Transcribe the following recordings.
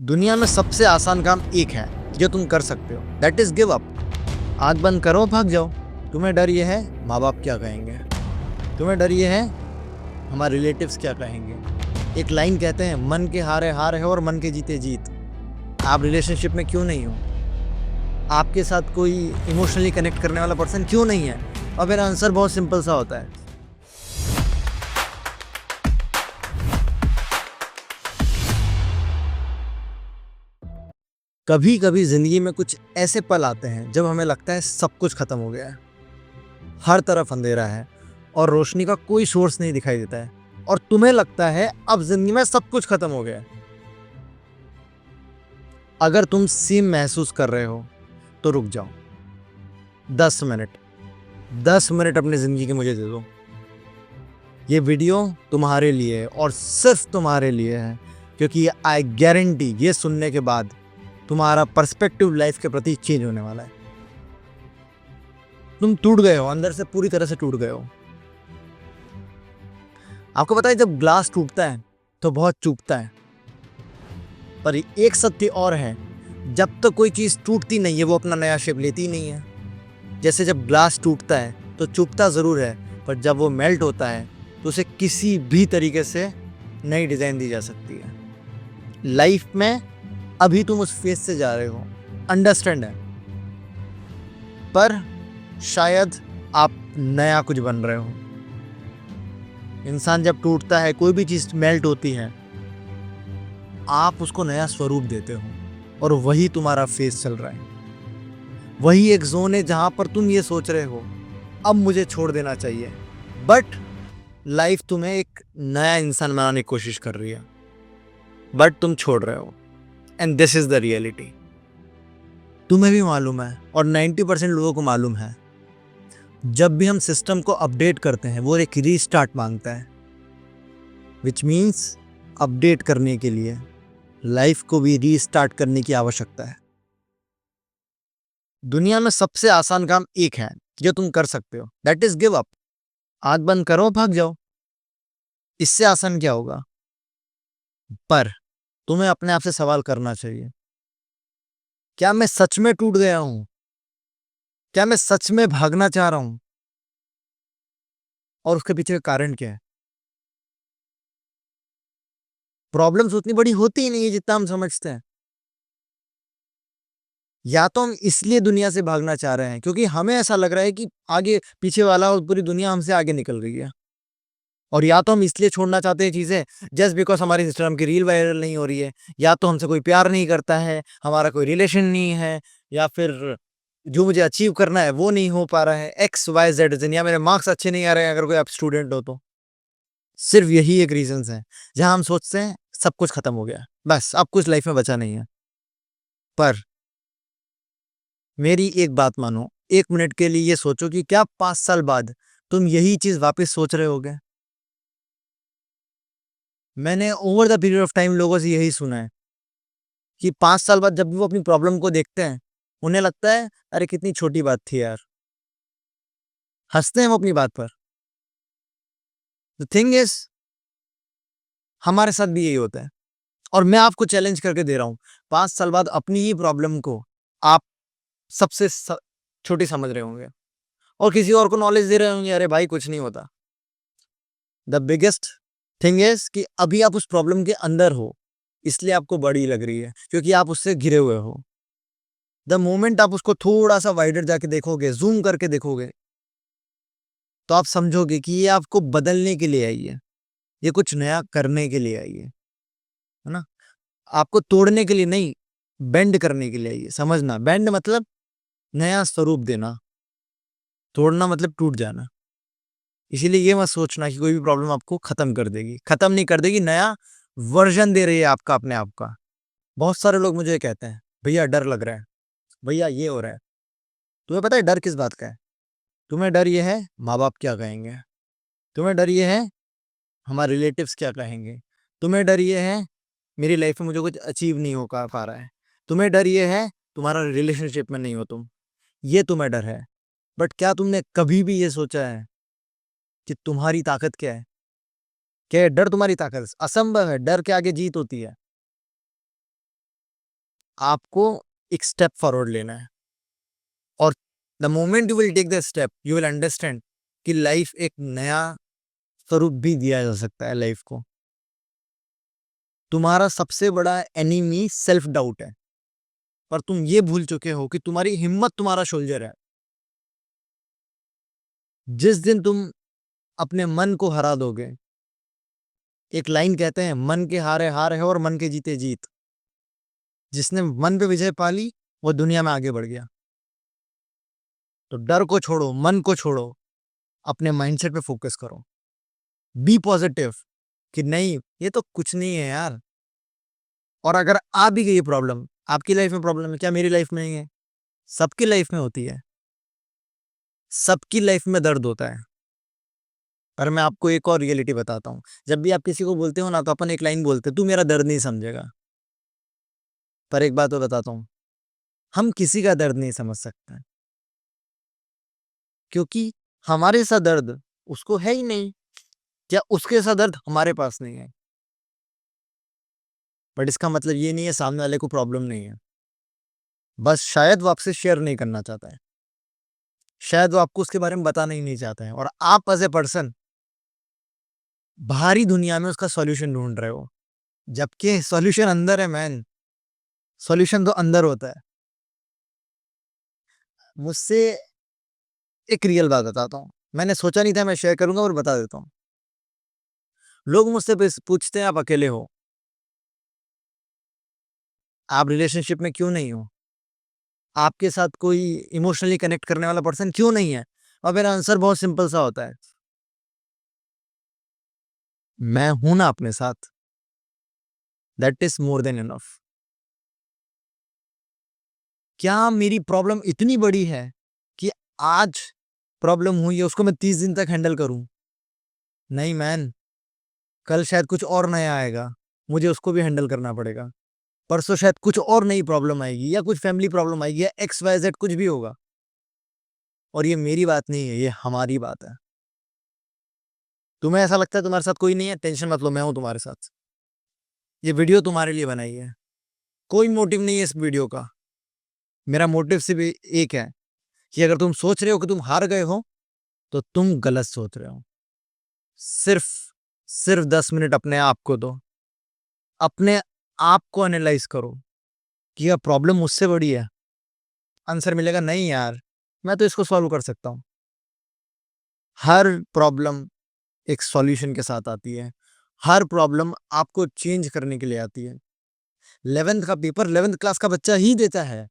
दुनिया में सबसे आसान काम एक है जो तुम कर सकते हो, दैट इज गिव अप। आंख बंद करो, भाग जाओ। तुम्हें डर ये है माँ बाप क्या कहेंगे, तुम्हें डर ये है हमारे रिलेटिव्स क्या कहेंगे। एक लाइन कहते हैं, मन के हारे हार है और मन के जीते जीत। आप रिलेशनशिप में क्यों नहीं हो? आपके साथ कोई इमोशनली कनेक्ट करने वाला पर्सन क्यों नहीं है? और मेरा आंसर बहुत सिंपल सा होता है, कभी कभी जिंदगी में कुछ ऐसे पल आते हैं जब हमें लगता है सब कुछ खत्म हो गया है, हर तरफ अंधेरा है और रोशनी का कोई सोर्स नहीं दिखाई देता है, और तुम्हें लगता है अब जिंदगी में सब कुछ खत्म हो गया है। अगर तुम सेम महसूस कर रहे हो तो रुक जाओ। 10 मिनट, 10 मिनट अपनी जिंदगी के मुझे दे दो। ये वीडियो तुम्हारे लिए है और सिर्फ तुम्हारे लिए है, क्योंकि आई गारंटी ये सुनने के बाद तुम्हारा पर्सपेक्टिव लाइफ के प्रति चेंज होने वाला है। तुम टूट गए हो, अंदर से पूरी तरह से टूट गए हो। आपको पता है जब ग्लास टूटता है तो बहुत चुभता है, पर एक सत्य और है, जब तक कोई चीज टूटती नहीं है वो अपना नया शेप लेती नहीं है। जैसे जब ग्लास टूटता है तो चुभता जरूर है, पर जब वो मेल्ट होता है तो उसे किसी भी तरीके से नई डिजाइन दी जा सकती है। लाइफ में अभी तुम उस फेज से जा रहे हो, अंडरस्टैंड है, पर शायद आप नया कुछ बन रहे हो। इंसान जब टूटता है, कोई भी चीज मेल्ट होती है, आप उसको नया स्वरूप देते हो, और वही तुम्हारा फेज चल रहा है। वही एक जोन है जहां पर तुम ये सोच रहे हो अब मुझे छोड़ देना चाहिए, बट लाइफ तुम्हें एक नया इंसान बनाने की कोशिश कर रही है, बट तुम छोड़ रहे हो। And this is the reality. तुम्हें भी मालूम है और 90% लोगों को मालूम है, जब भी हम सिस्टम को अपडेट करते हैं वो एक रीस्टार्ट मांगता है, विच मीन्स अपडेट करने के लिए लाइफ को भी रीस्टार्ट करने की आवश्यकता है। दुनिया में सबसे आसान काम एक है जो तुम कर सकते हो, दैट इज गिव अप। आंख बंद करो, भाग जाओ। इससे आसान क्या होगा? पर तुम्हें अपने आप से सवाल करना चाहिए, क्या मैं सच में टूट गया हूं? क्या मैं सच में भागना चाह रहा हूं? और उसके पीछे का कारण क्या है? प्रॉब्लम्स उतनी बड़ी होती ही नहीं है जितना हम समझते हैं। या तो हम इसलिए दुनिया से भागना चाह रहे हैं क्योंकि हमें ऐसा लग रहा है कि आगे पीछे वाला और पूरी दुनिया हमसे आगे निकल रही है, और या तो हम इसलिए छोड़ना चाहते हैं चीजें जस्ट बिकॉज हमारी इंस्टाग्राम की रील वायरल नहीं हो रही है, या तो हमसे कोई प्यार नहीं करता है, हमारा कोई रिलेशन नहीं है, या फिर जो मुझे अचीव करना है वो नहीं हो पा रहा है, एक्स वाई जेड रीजन, या मेरे मार्क्स अच्छे नहीं आ रहे हैं अगर कोई आप स्टूडेंट हो तो। सिर्फ यही एक रीजन है जहां हम सोचते हैं सब कुछ खत्म हो गया, बस अब कुछ लाइफ में बचा नहीं है। पर मेरी एक बात मानो, 1 मिनट के लिए ये सोचो कि क्या 5 साल बाद तुम यही चीज वापस सोच रहे होगे? मैंने over the period of time लोगों से यही सुना है कि 5 साल बाद जब भी वो अपनी प्रॉब्लम को देखते हैं, उन्हें लगता है अरे कितनी छोटी बात थी यार। हंसते हैं वो अपनी बात पर। द थिंग इज, हमारे साथ भी यही होता है, और मैं आपको चैलेंज करके दे रहा हूं, 5 साल बाद अपनी ही प्रॉब्लम को आप सबसे छोटी समझ रहे होंगे, और किसी और को नॉलेज दे रहे होंगे अरे भाई कुछ नहीं होता। द बिगेस्ट थिंग इज कि अभी आप उस प्रॉब्लम के अंदर हो, इसलिए आपको बड़ी लग रही है क्योंकि आप उससे घिरे हुए हो। द मोमेंट आप उसको थोड़ा सा वाइडर जाके देखोगे, जूम करके देखोगे, तो आप समझोगे कि ये आपको बदलने के लिए आई है, ये कुछ नया करने के लिए आई है ना? आपको तोड़ने के लिए नहीं, बेंड करने के लिए आई है। समझना, बेंड मतलब नया स्वरूप देना, तोड़ना मतलब टूट जाना। इसीलिए ये मत सोचना कि कोई भी प्रॉब्लम आपको खत्म कर देगी, खत्म नहीं कर देगी, नया वर्जन दे रही है आपका अपने आप का। बहुत सारे लोग मुझे कहते हैं भैया डर लग रहा है, भैया ये हो रहा है। तुम्हें पता है डर किस बात का है? तुम्हें डर ये है माँ बाप क्या कहेंगे, तुम्हें डर ये है हमारे रिलेटिव्स क्या कहेंगे, तुम्हें डर ये है मेरी लाइफ में मुझे कुछ अचीव नहीं हो पा रहा है, तुम्हें डर ये है तुम्हारा रिलेशनशिप में नहीं हो तुम, ये तुम्हें डर है। बट क्या तुमने कभी भी ये सोचा है कि तुम्हारी ताकत क्या है? क्या ये डर तुम्हारी ताकत है? असंभव है, डर के आगे जीत होती है। आपको एक स्टेप फॉरवर्ड लेना है, और the moment you will take the step you will understand कि लाइफ एक नया स्वरूप भी दिया जा सकता है लाइफ को। तुम्हारा सबसे बड़ा एनिमी सेल्फ डाउट है, पर तुम ये भूल चुके हो कि तुम्हारी हिम्मत तुम्हारा सोल्जर है। जिस दिन तुम अपने मन को हरा दोगे, एक लाइन कहते हैं, मन के हारे हार है और मन के जीते जीत। जिसने मन पे विजय पा ली वो दुनिया में आगे बढ़ गया। तो डर को छोड़ो, मन को छोड़ो, अपने माइंडसेट पे फोकस करो, बी पॉजिटिव कि नहीं ये तो कुछ नहीं है यार। और अगर आ भी गई प्रॉब्लम, आपकी लाइफ में प्रॉब्लम है, क्या मेरी लाइफ में नहीं है? सबकी लाइफ में होती है, सबकी लाइफ में दर्द होता है। पर मैं आपको एक और रियलिटी बताता हूँ, जब भी आप किसी को बोलते हो ना, तो अपन एक लाइन बोलते, तू मेरा दर्द नहीं समझेगा। पर एक बात तो बताता हूँ, हम किसी का दर्द नहीं समझ सकते, क्योंकि हमारे साथ दर्द उसको है ही नहीं, या उसके साथ दर्द हमारे पास नहीं है। बट इसका मतलब ये नहीं है सामने वाले को प्रॉब्लम नहीं है, बस शायद वो आपसे शेयर नहीं करना चाहता है, शायद वो आपको उसके बारे में बताना ही नहीं चाहता है, और आप एज ए पर्सन बाहरी दुनिया में उसका सॉल्यूशन ढूंढ रहे हो, जबकि सॉल्यूशन अंदर है मैन। सॉल्यूशन तो अंदर होता है। मुझसे एक रियल बात बताता हूँ, मैंने सोचा नहीं था मैं शेयर करूंगा, और बता देता हूँ। लोग मुझसे पूछते हैं आप अकेले हो, आप रिलेशनशिप में क्यों नहीं हो, आपके साथ कोई इमोशनली कनेक्ट करने वाला पर्सन क्यों नहीं है? और मेरा आंसर बहुत सिंपल सा होता है, मैं हूं ना अपने साथ, that is more than enough. क्या मेरी प्रॉब्लम इतनी बड़ी है कि आज प्रॉब्लम हुई है उसको मैं 30 दिन तक हैंडल करूं? नहीं मैन, कल शायद कुछ और नया आएगा, मुझे उसको भी हैंडल करना पड़ेगा। परसों शायद कुछ और नई प्रॉब्लम आएगी, या कुछ फैमिली प्रॉब्लम आएगी, या एक्स वाई जेड कुछ भी होगा। और ये मेरी बात नहीं है, ये हमारी बात है। तुम्हें ऐसा लगता है तुम्हारे साथ कोई नहीं है, टेंशन मत लो, मैं हूं तुम्हारे साथ। ये वीडियो तुम्हारे लिए बनाई है, कोई मोटिव नहीं है इस वीडियो का। मेरा मोटिव सिर्फ एक है कि अगर तुम सोच रहे हो कि तुम हार गए हो, तो तुम गलत सोच रहे हो। सिर्फ सिर्फ 10 मिनट अपने आप को दो, अपने आप को एनालाइज करो कि यह प्रॉब्लम मुझसे बड़ी है। आंसर मिलेगा नहीं यार, मैं तो इसको सॉल्व कर सकता हूं। हर प्रॉब्लम एक सॉल्यूशन के साथ आती है, हर प्रॉब्लम आपको चेंज करने के लिए आती है। 11th का पेपर 11th क्लास का बच्चा ही देता है,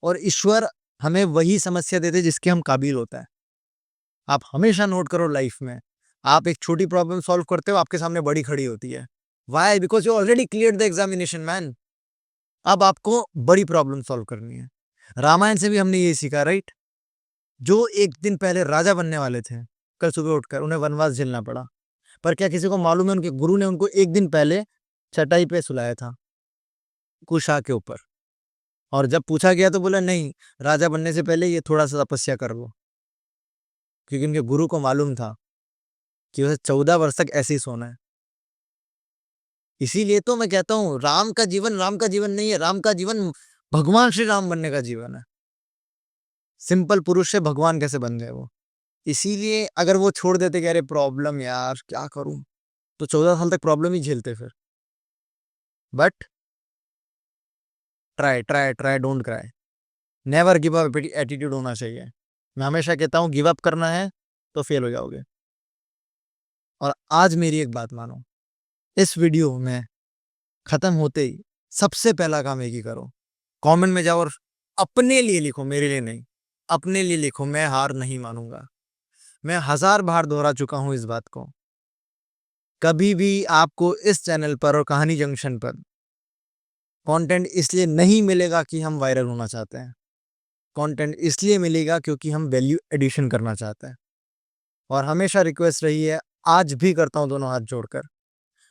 और ईश्वर हमें वही समस्या देते जिसके हम काबिल होता है। आप हमेशा नोट करो लाइफ में, आप एक छोटी प्रॉब्लम सॉल्व करते हो, आपके सामने बड़ी खड़ी होती है। Why? Because you already clear the examination man. अब आपको बड़ी प्रॉब्लम सॉल्व करनी है। रामायण से भी हमने ये सीखा, राइट? जो एक दिन पहले राजा बनने वाले थे, कल सुबह उठकर उन्हें वनवास झेलना पड़ा। पर क्या किसी को मालूम है उनके गुरु ने उनको एक दिन पहले चटाई पे सुलाया था, कुशा के ऊपर। और जब पूछा गया तो बोला नहीं, राजा बनने से पहले ये थोड़ा सा तपस्या कर लो, क्योंकि उनके गुरु को मालूम था कि उसे 14 वर्ष तक ऐसे ही सोना है। इसीलिए तो मैं कहता हूँ राम का जीवन नहीं है, राम का जीवन भगवान श्री राम बनने का जीवन है। सिंपल पुरुष से भगवान कैसे बन गए वो। इसीलिए अगर वो छोड़ देते कि अरे प्रॉब्लम यार क्या करूं, तो 14 साल तक प्रॉब्लम ही झेलते फिर। But try try try, don't cry, never give up attitude होना चाहिए। मैं हमेशा कहता हूँ गिव अप करना है तो फेल हो जाओगे। और आज मेरी एक बात मानो, इस वीडियो में खत्म होते ही सबसे पहला काम एक ही करो, कमेंट में जाओ और अपने लिए लिखो, मेरे लिए नहीं, अपने लिए लिखो, मैं हार नहीं मानूंगा। मैं 1000 बार दोहरा चुका हूं इस बात को। कभी भी आपको इस चैनल पर और कहानी जंक्शन पर कंटेंट इसलिए नहीं मिलेगा कि हम वायरल होना चाहते हैं, कंटेंट इसलिए मिलेगा क्योंकि हम वैल्यू एडिशन करना चाहते हैं। और हमेशा रिक्वेस्ट रही है, आज भी करता हूं दोनों हाथ जोड़कर,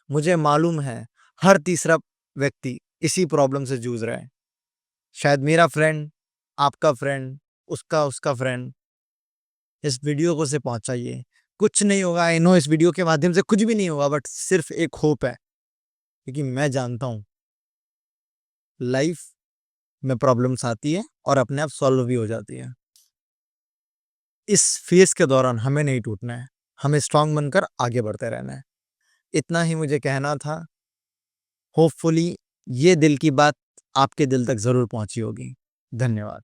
मुझे मालूम है हर तीसरा व्यक्ति इसी प्रॉब्लम से जूझ रहा है। शायद मेरा फ्रेंड, आपका फ्रेंड, उसका उसका फ्रेंड। इस वीडियो को से पहुंचाइए। कुछ नहीं होगा, आई नो इस वीडियो के माध्यम से कुछ भी नहीं होगा, बट सिर्फ एक होप है, क्योंकि मैं जानता हूं लाइफ में प्रॉब्लम्स आती है और अपने आप सॉल्व भी हो जाती है। इस फेज़ के दौरान हमें नहीं टूटना है, हमें स्ट्रॉन्ग बनकर आगे बढ़ते रहना है। इतना ही मुझे कहना था। होपफुली ये दिल की बात आपके दिल तक ज़रूर पहुँची होगी। धन्यवाद।